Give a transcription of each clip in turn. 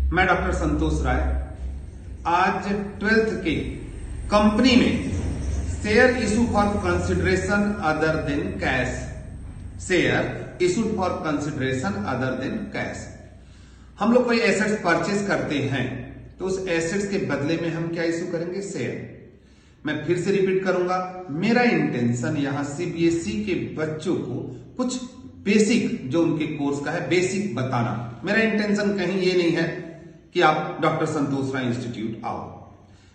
मैं डॉक्टर संतोष राय आज 12th के कंपनी में share issue for consideration other than cash, share issued for consideration other than cash. हम लोग कोई एसेट्स परचेज करते हैं तो उस एसेट्स के बदले में हम क्या इशू करेंगे? शेयर। मैं फिर से रिपीट करूंगा, मेरा इंटेंशन यहां सीबीएसई के बच्चों को कुछ बेसिक जो उनके कोर्स का है बेसिक बताना। मेरा इंटेंशन कहीं ये नहीं है कि आप डॉक्टर संतोष राय इंस्टीट्यूट आओ।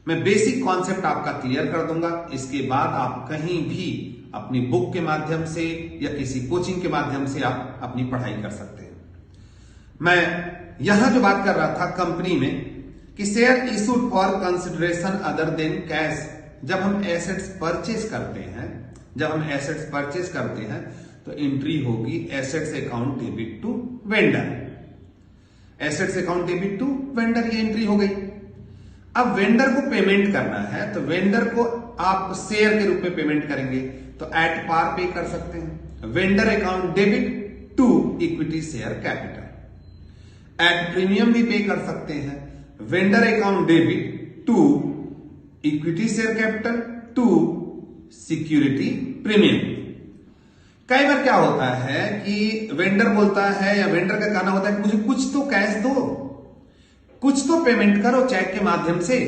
मैं बेसिक कॉन्सेप्ट आपका क्लियर कर दूंगा। इसके बाद आप कहीं भी अपनी बुक के माध्यम से या किसी कोचिंग के माध्यम से आप अपनी पढ़ाई कर सकते हैं। मैं यहां जो बात कर रहा था कंपनी में कि share issued for consideration other than cash, जब हम एसेट्स परचेज करते हैं तो एंट्री होगी assets account debit to vendor. Assets account debit to vendor, ये एंट्री हो गई। अब वेंडर को पेमेंट करना है तो वेंडर को आप शेयर के रूप में पेमेंट करेंगे तो एट पार पे कर सकते हैं। Vendor account debit to equity share capital. At premium भी पे कर सकते हैं। Vendor account debit to equity share capital to security premium. कई बार क्या होता है कि वेंडर बोलता है या वेंडर का कहना होता है कि मुझे कुछ तो कैश दो, कुछ तो पेमेंट करो चेक के माध्यम से।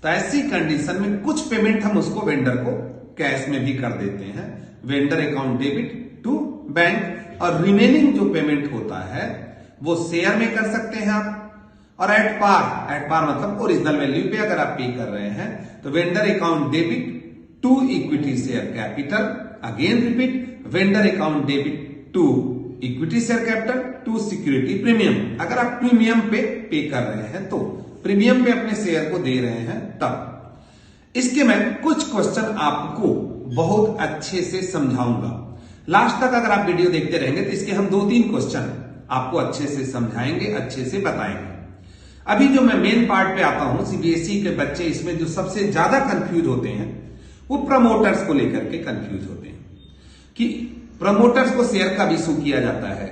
तो ऐसी कंडीशन में कुछ पेमेंट हम उसको वेंडर को कैश में भी कर देते हैं, vendor account debit to bank. और रिमेनिंग जो पेमेंट होता है वो शेयर में कर सकते हैं आप। और एट पार मतलब ओरिजिनल वैल्यू पे अगर आप पे कर रहे हैं तो vendor account debit to equity share capital. Again repeat, vendor account debit to equity share capital to security premium. अगर आप प्रीमियम पे कर रहे हैं तो प्रीमियम पे अपने शेयर को दे रहे हैं तब। इसके मैं कुछ क्वेश्चन आपको बहुत अच्छे से समझाऊंगा। लास्ट तक अगर आप वीडियो देखते रहेंगे तो इसके हम 2-3 क्वेश्चन आपको अच्छे से समझाएंगे, अच्छे से बताएंगे। अभी जो मैं मेन पार्ट पे आता हूं, सीबीएसई के बच्चे इसमें जो सबसे ज्यादा कंफ्यूज होते हैं वो प्रमोटर्स को लेकर के कंफ्यूज होते हैं कि प्रमोटर्स को शेयर कब इशू किया जाता है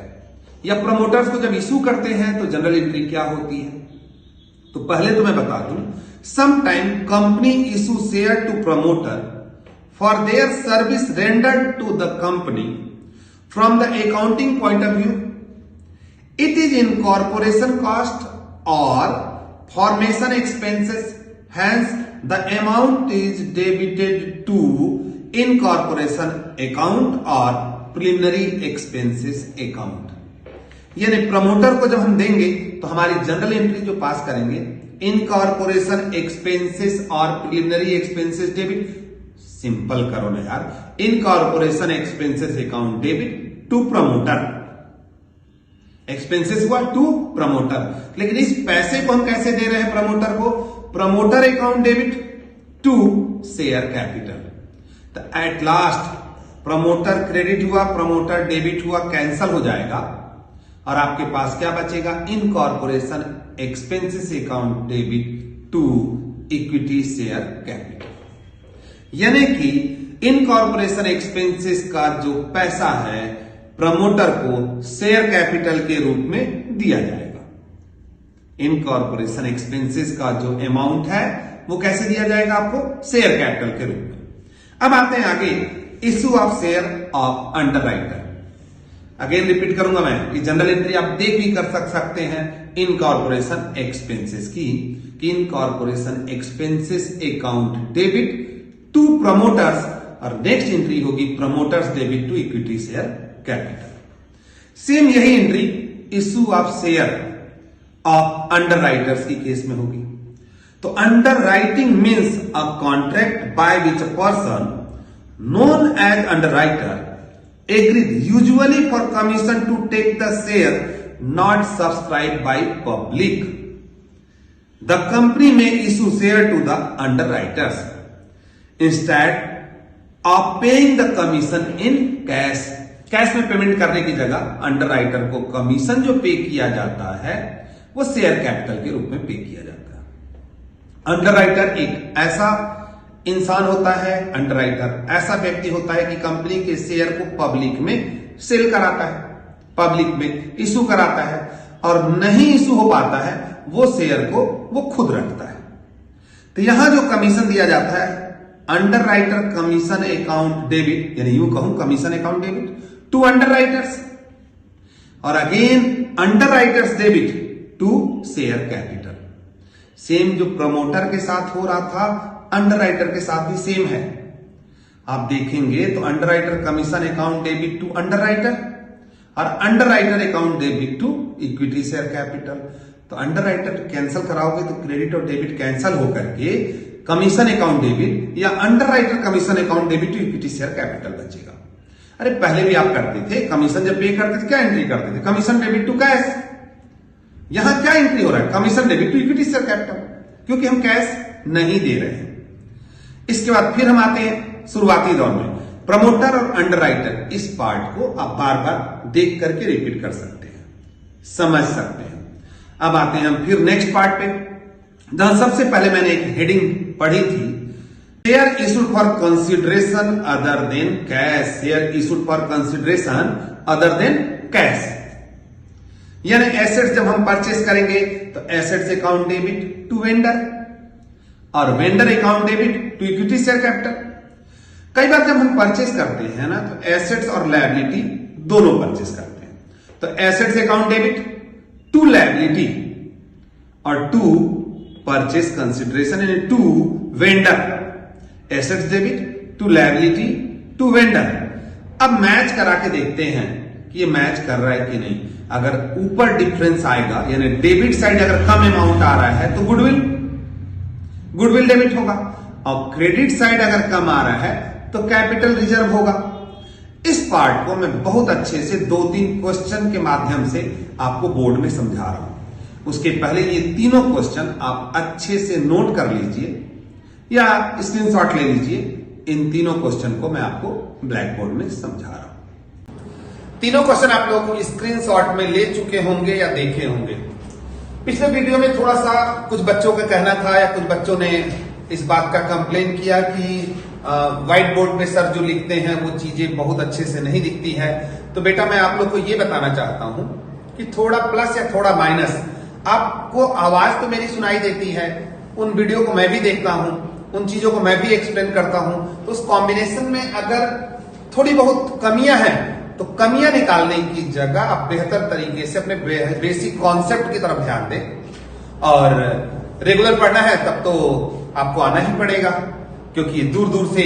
या प्रमोटर्स को जब इशू करते हैं तो जनरल एंट्री क्या होती है। तो पहले तो मैं बता दूं, some time company issue share to promoter for their service rendered to the company from the accounting point of view. It is incorporation cost और formation expenses, hence the amount is debited to incorporation account और preliminary expenses account। यानी promoter को जब हम देंगे तो हमारी general entry जो पास करेंगे इनकॉर्पोरेशन एक्सपेंसेस और प्रिलिमिनरी एक्सपेंसेस डेबिट। सिंपल करो ना यार, incorporation expenses account debit to promoter. Expenses हुआ टू प्रमोटर, लेकिन इस पैसे को हम कैसे दे रहे हैं प्रमोटर को? Promoter account debit to share capital. तो एट लास्ट प्रमोटर क्रेडिट हुआ, प्रमोटर डेबिट हुआ, कैंसल हो जाएगा और आपके पास क्या बचेगा? Incorporation expenses account debit to equity share capital. यानी कि इनकॉर्पोरेशन एक्सपेंसेस का जो पैसा है प्रमोटर को शेयर कैपिटल के रूप में दिया जाएगा। इनकॉर्पोरेशन एक्सपेंसेस का जो अमाउंट है वो कैसे दिया जाएगा आपको? शेयर कैपिटल के रूप में। अब आते हैं आगे, issue of share of underwriter. Again repeat करूंगा मैं कि जनरल एंट्री आप देख भी कर सकते हैं इनकॉर्पोरेशन एक्सपेंसेस की, कि incorporation expenses account debit to promoters और नेक्स्ट एंट्री होगी promoters debit to equity share capital. Same यही entry issue of share of underwriters की केस में होगी। तो underwriting means a contract by which a person known as underwriter agreed usually for commission to take the share not subscribe by public. The company में issue share to the underwriters instead of paying the commission in cash. Cash में payment करने की जगह underwriter को commission जो पे किया जाता है वो शेयर कैपिटल के रूप में पे किया जाता है। अंडरराइटर एक ऐसा इंसान होता है, अंडरराइटर ऐसा व्यक्ति होता है कि कंपनी के शेयर को पब्लिक में सेल कराता है, पब्लिक में इशू कराता है और नहीं इशू हो पाता है वो शेयर को वो खुद रखता है। तो यहां जो कमीशन दिया जाता है underwriter commission account debit, यानी यूं कहूं commission account debit to underwriters, और again underwriters debit to share capital. Same जो प्रमोटर के साथ हो रहा था अंडर राइटर के साथ भी सेम है। आप देखेंगे तो underwriter commission account debit to underwriter और underwriter account debit to equity share capital. तो अंडर राइटर कैंसिल कराओगे तो क्रेडिट और डेबिट कैंसिल होकर के कमीशन अकाउंट डेबिट या underwriter commission account debit to equity share capital बचेगा। अरे पहले भी आप करते थे, कमीशन जब पे करते थे क्या एंट्री करते थे? Commission debit to cash. यहां क्या एंट्री हो रहा है? Commission debit to equity share capital, क्योंकि हम कैश नहीं दे रहे हैं। इसके बाद फिर हम आते हैं शुरुआती दौर में, प्रमोटर और अंडर राइटर, इस पार्ट को आप बार बार देख करके रिपीट कर सकते हैं, समझ सकते हैं। अब आते हैं हम फिर नेक्स्ट पार्ट पे, जहां सबसे पहले मैंने एक हेडिंग पढ़ी थी, share issued for consideration other than cash. Share issued for consideration other than cash, यानी एसेट्स जब हम परचेस करेंगे तो assets account debit to vendor और vendor account debit to equity share capital. कई बार जब हम परचेस करते हैं ना तो एसेट्स और लायबिलिटी दोनों परचेस करते हैं, तो assets account debit to liability और टू परचेस कंसिडरेशन यानी to vendor. Assets debit to liability to vendor. अब मैच करा के देखते हैं कि ये मैच कर रहा है कि नहीं। अगर ऊपर डिफरेंस आएगा यानी डेबिट साइड अगर कम अमाउंट आ रहा है तो गुडविल डेबिट होगा, और क्रेडिट साइड अगर कम आ रहा है तो कैपिटल रिजर्व होगा। इस पार्ट को मैं बहुत अच्छे से 2-3 क्वेश्चन के माध्यम से आपको बोर्ड में समझा रहा हूं। उसके पहले ये तीनों क्वेश्चन आप अच्छे से नोट कर लीजिए या स्क्रीनशॉट ले लीजिए। इन तीनों क्वेश्चन को मैं आपको ब्लैक बोर्ड में समझा रहा हूं। तीनों क्वेश्चन आप लोग स्क्रीनशॉट में ले चुके होंगे या देखे होंगे। पिछले वीडियो में थोड़ा सा कुछ बच्चों का कहना था या कुछ बच्चों ने इस बात का कंप्लेन किया कि व्हाइट बोर्ड पे सर जो लिखते हैं वो चीजें बहुत अच्छे से नहीं दिखती है। तो बेटा मैं आप लोग को ये बताना चाहता हूं कि थोड़ा प्लस या थोड़ा माइनस, आपको आवाज तो मेरी सुनाई देती है, उन वीडियो को मैं भी देखता हूं, उन चीजों को मैं भी एक्सप्लेन करता हूं, तो उस कॉम्बिनेशन में अगर थोड़ी बहुत कमियां हैं तो कमियां निकालने की जगह आप बेहतर तरीके से अपने बेसिक कॉन्सेप्ट की तरफ ध्यान दें। और रेगुलर पढ़ना है तब तो आपको आना ही पड़ेगा, क्योंकि दूर दूर से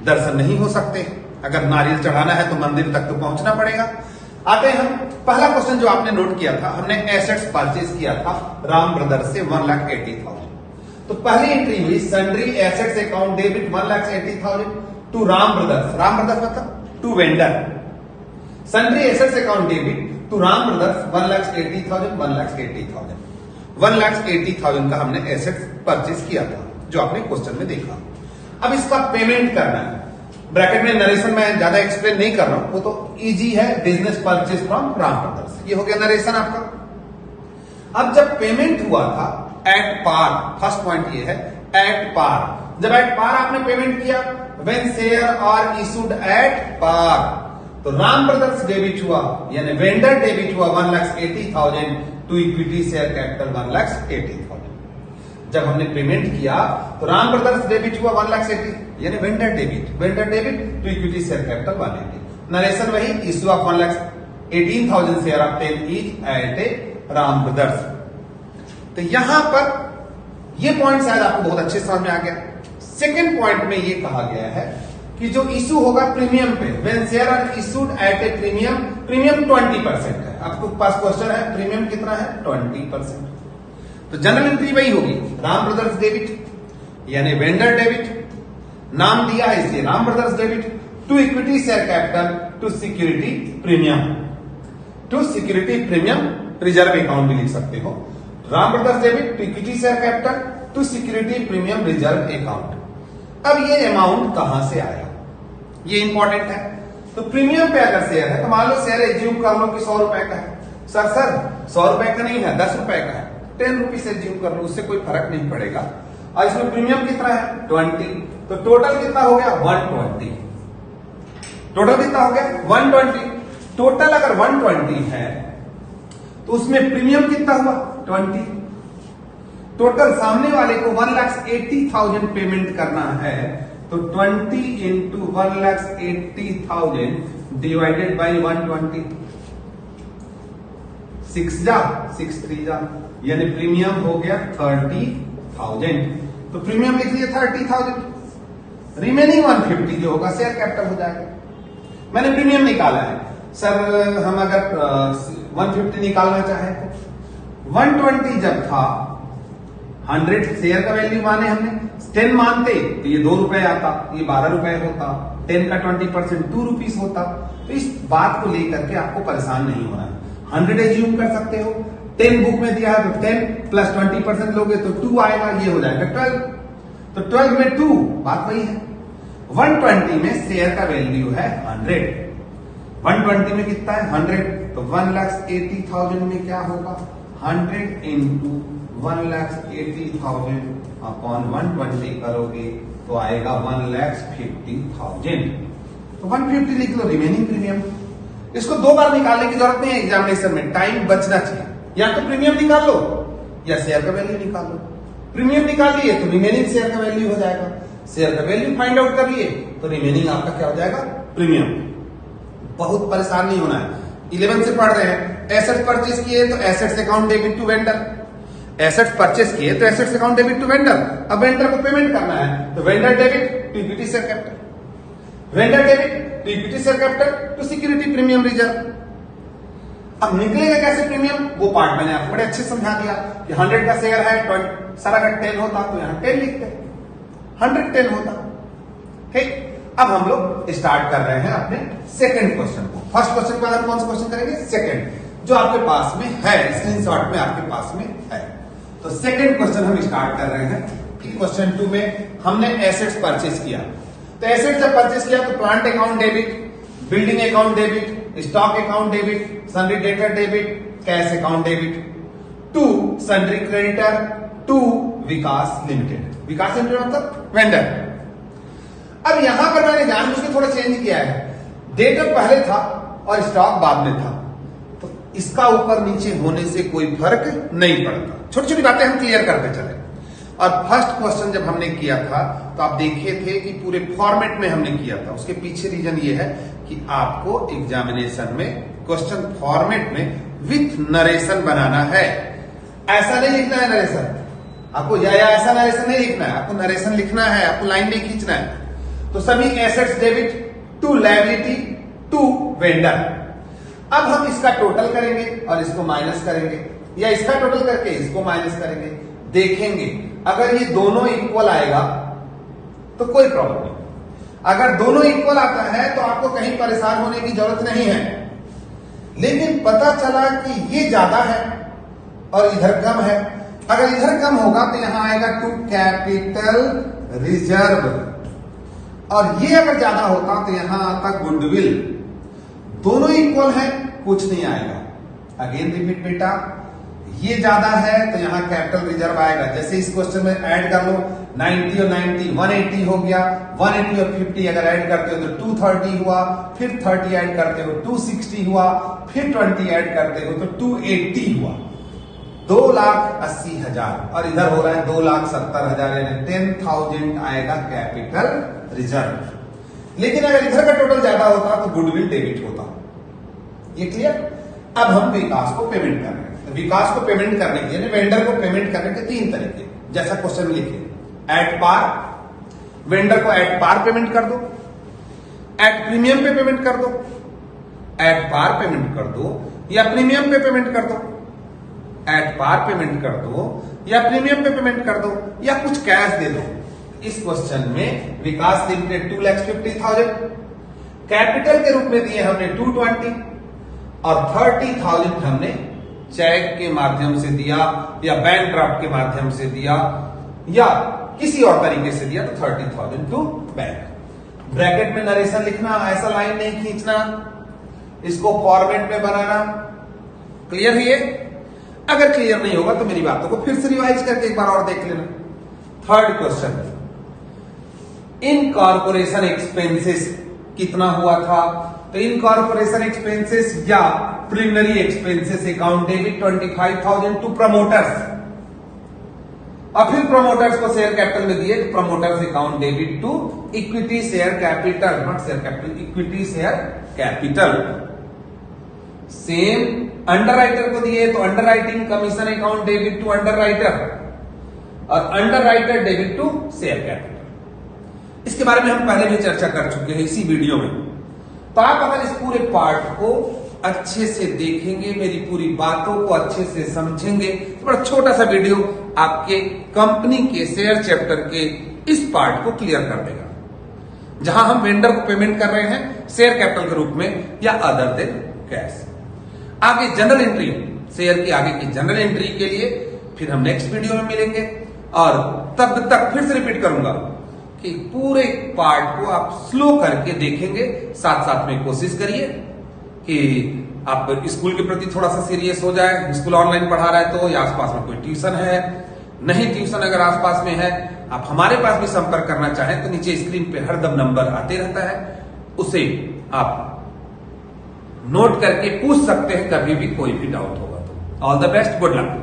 दर्शन नहीं हो सकते। अगर नारियल चढ़ाना है तो मंदिर तक तो पहुंचना पड़ेगा। आते हैं हम, पहला क्वेश्चन जो आपने नोट किया था, हमने एसेट्स परचेज किया था राम ब्रदर्स से 1,80,000। तो पहली एंट्री हुई sundry assets account debit 1,80,000 to Ram brothers. Ram brothers मतलब to vendor. Sundry assets account debit to Ram brothers 1,80,000 1,80,000 का हमने एसेट्स परचेज किया था, जो आपने क्वेश्चन में देखा। अब इसका पेमेंट करना है। ब्रैकेट में नरेशन में ज्यादा एक्सप्लेन नहीं कर रहा हूं, वो तो इजी है, business purchase from Ram brothers. ये हो गया नरेशन आपका। अब जब पेमेंट हुआ था एट पार, फर्स्ट पॉइंट ये है एट पार। जब एट पार आपने पेमेंट किया, when share are issued at par, तो राम ब्रदर्स डेबिट हुआ यानी वेंडर डेबिट हुआ 1,80,000 टू इक्विटी शेयर कैपिटल 1,80,000। जब हमने पेमेंट किया तो राम ब्रदर्स डेबिट हुआ 1,80,000 यानी vendor debit to equity share capital 180। Narration वही, issue of 1,18,000 share of 10 each at a Ram brothers. तो यहां पर ये पॉइंट शायद आपको बहुत अच्छे समझ में आ गया। सेकेंड पॉइंट में ये कहा गया है कि जो इशू होगा प्रीमियम पे, when share are issued at a premium 20% है। आपको पास क्वेश्चन है प्रीमियम कितना है 20%। तो जनरल एंट्री वही होगी, राम ब्रदर्स डेबिट यानी वेंडर डेबिट, नाम दिया है इसलिए Ram brothers debit to equity share capital to security premium reserve account भी लिख सकते हो। Ram brothers debit to equity share capital to security premium reserve account. अब ये अमाउंट कहां से आया, ये इंपॉर्टेंट है। तो प्रीमियम पे अगर शेयर है तो मान लो शेयर एज्यूम कर लो कि 100 रुपए का है। सर 100 रुपए का नहीं है, 10 रुपए का है, 10 रुपीज एज्यूम कर लो, उससे कोई फर्क नहीं पड़ेगा। और इसमें प्रीमियम कितना है 20, तो टोटल कितना हो गया 120। टोटल कितना हो गया 120। टोटल अगर 120 है तो उसमें प्रीमियम कितना हुआ 20। टोटल सामने वाले को 1,80,000 पेमेंट करना है, तो 20 इंटू 1,80,000 डिवाइडेड बाई 120, 6 3 जा, यानी प्रीमियम हो गया 30,000। तो प्रीमियम लिख लिया 30,000, रिमेनिंग 150 जो होगा शेयर कैपिटल हो जाएगा। मैंने प्रीमियम निकाला है सर, हम अगर 150 निकालना चाहे तो 120 जब था 100 शेयर का वैल्यू माने हमने, 10 मानते तो ये 2 रुपए आता, ये 12 रुपए होता, 10 का 20% 2 रुपीज होता। तो इस बात को लेकर के आपको परेशान नहीं होना है, 100 एज्यूम कर सकते हो। 10 बुक में दिया है तो 10 प्लस 20% लोगे तो 2 आएगा, ये हो जाएगा 12। तो 12 में 2, बात वही है। 120 में शेयर का वैल्यू है 100, 120 में कितना है 100, तो 1,80,000 में क्या होगा 100 इंटू 1,80,000 अपॉन 120 करोगे तो आएगा 1,50,000। तो 150 लिख लो रिमेनिंग प्रीमियम। इसको 2 बार निकालने की जरूरत नहीं है एग्जामिनेशन में, टाइम बचना चाहिए। या तो प्रीमियम निकाल लो या शेयर का वैल्यू निकाल लो। प्रीमियम निकाल लिए तो रिमेनिंग शेयर का वैल्यू हो जाएगा, शेयर का वैल्यू फाइंड आउट कर लिए तो रिमेनिंग आपका क्या हो जाएगा प्रीमियम। बहुत परेशान नहीं होना है। 11 से पढ़ रहे हैं, एसेट्स परचेज किए तो assets account debit to vendor, assets purchase किए तो assets account debit to vendor. अब वेंडर को पेमेंट करना है तो vendor debit to equity share capital, vendor debit to equity share capital to security premium reserve. अब निकलेगा कैसे प्रीमियम, वो पार्ट मैंने आपको बड़े अच्छे समझा दिया कि 100 का शेयर है, सारा का 10 होता तो यहां 10 लिखते, 110 होता। ठीक, अब हम लोग स्टार्ट कर रहे हैं अपने सेकंड क्वेश्चन को। फर्स्ट क्वेश्चन के बाद कौन सा क्वेश्चन करेंगे, सेकंड, जो आपके पास में है, स्क्रीनशॉट में आपके पास में है। तो सेकंड क्वेश्चन हम स्टार्ट कर रहे हैं। क्वेश्चन 2 में हमने एसेट्स परचेज किया, तो एसेट जब परचेज किया तो plant account debit, building account debit, stock account debit, sundry debtor debit, cash account debit to sundry creditor to Vikas limited. Vikas limited मतलब वेंडर। अब यहां पर मैंने जानबूझ के थोड़ा चेंज किया है, डेटर पहले था और स्टॉक बाद में था, तो इसका ऊपर नीचे होने से कोई फर्क नहीं पड़ता। छोटी छोटी बातें हम क्लियर करते चले। और फर्स्ट क्वेश्चन जब हमने किया था तो आप देखे थे कि पूरे फॉर्मेट में हमने किया था। उसके पीछे रीजन ये है कि आपको एग्जामिनेशन में क्वेश्चन फॉर्मेट में विथ नरेशन बनाना है। ऐसा नहीं लिखना है नरेशन आपको, या ऐसा नरेशन नहीं लिखना है आपको, नरेशन लिखना है आपको, लाइन नहीं खींचना है। तो सभी assets debit to liability to vendor. अब हम इसका टोटल करेंगे और इसको माइनस करेंगे, या इसका टोटल करके इसको माइनस करेंगे। देखेंगे अगर ये दोनों इक्वल आएगा तो कोई प्रॉब्लम नहीं, अगर दोनों इक्वल आता है तो आपको कहीं परेशान होने की जरूरत नहीं है। लेकिन पता चला कि ये ज्यादा है और इधर कम है, अगर इधर कम होगा तो यहां आएगा टू कैपिटल रिजर्व, और ये अगर ज्यादा होता तो यहां आता गुडविल। दोनों इक्वल है, कुछ नहीं आएगा। अगेन रिपीट बेटा, ये ज्यादा है तो यहां कैपिटल रिजर्व आएगा। जैसे इस क्वेश्चन में ऐड कर लो 90 और 90 180 हो गया, 180 और 50 अगर ऐड करते हो तो 230 हुआ, फिर 30 ऐड करते हो 260 हुआ, फिर 20 ऐड करते हो तो 280 हुआ, 2,80,000। और इधर हो रहा है 2,70,000, यानी 10,000 आएगा कैपिटल रिजर्व। लेकिन अगर इधर का टोटल ज्यादा होता तो गुडविल डेबिट होता। ये क्लियर। अब हम विकास को पेमेंट कर रहे हैं। तो विकास को पेमेंट करने के लिए वेंडर को पेमेंट करने के 3 तरीके, जैसा क्वेश्चन में लिखे। एट पार, वेंडर को एट पार पेमेंट कर दो, एट प्रीमियम पे पेमेंट कर दो, एट पार पेमेंट कर दो या प्रीमियम पे पेमेंट कर दो, एट पार पेमेंट कर दो या प्रीमियम पे पेमेंट कर दो, या कुछ कैश दे दो। इस क्वेश्चन में विकास लिमिटेड 2,50,000 कैपिटल के रूप में दिए हमने 220 और 30,000 हमने चेक के माध्यम से दिया या बैंक ड्राफ्ट के माध्यम से दिया या किसी और तरीके से दिया, तो 30,000 टू बैंक। ब्रैकेट में नरेशन लिखना, ऐसा लाइन नहीं खींचना, इसको फॉर्मेट में बनाना। क्लियर है ये? अगर क्लियर नहीं होगा तो मेरी बातों को फिर से रिवाइज करके एक बार और देख लेना। Third question, incorporation expenses कितना हुआ था तो इनकॉर्पोरेशन एक्सपेंसेस या preliminary expenses account debit 25,000 to promoters, और फिर प्रमोटर्स को शेयर कैपिटल में दिए तो promoters account debit to equity share capital, not share capital, equity share capital. Same underwriter को दिए तो underwriting commission account debit to underwriter, और underwriter debit to share capital. इसके बारे में हम पहले भी चर्चा कर चुके हैं इसी वीडियो में। तो आप अगर इस पूरे पार्ट को अच्छे से देखेंगे, मेरी पूरी बातों को अच्छे से समझेंगे, तो बड़ा छोटा सा वीडियो आपके कंपनी के शेयर चैप्टर के इस पार्ट को क्लियर कर देगा, जहां हम वेंडर को पेमेंट कर रहे हैं शेयर कैपिटल के रूप में या अदर देन कैश। आगे जनरल एंट्री, शेयर की आगे की जनरल एंट्री के लिए फिर हम नेक्स्ट वीडियो में मिलेंगे, और तब तक फिर से रिपीट करूंगा कि पूरे पार्ट को आप स्लो करके देखेंगे, साथ साथ में कोशिश करिए कि आप स्कूल के प्रति थोड़ा सा सीरियस हो जाए। स्कूल ऑनलाइन पढ़ा रहा है तो, या आसपास में कोई ट्यूशन है, नहीं ट्यूशन अगर आसपास में है, आप हमारे पास भी संपर्क करना चाहें तो नीचे स्क्रीन पे हरदम नंबर आते रहता है, उसे आप नोट करके पूछ सकते हैं कभी भी कोई भी डाउट होगा तो। All the best, good luck.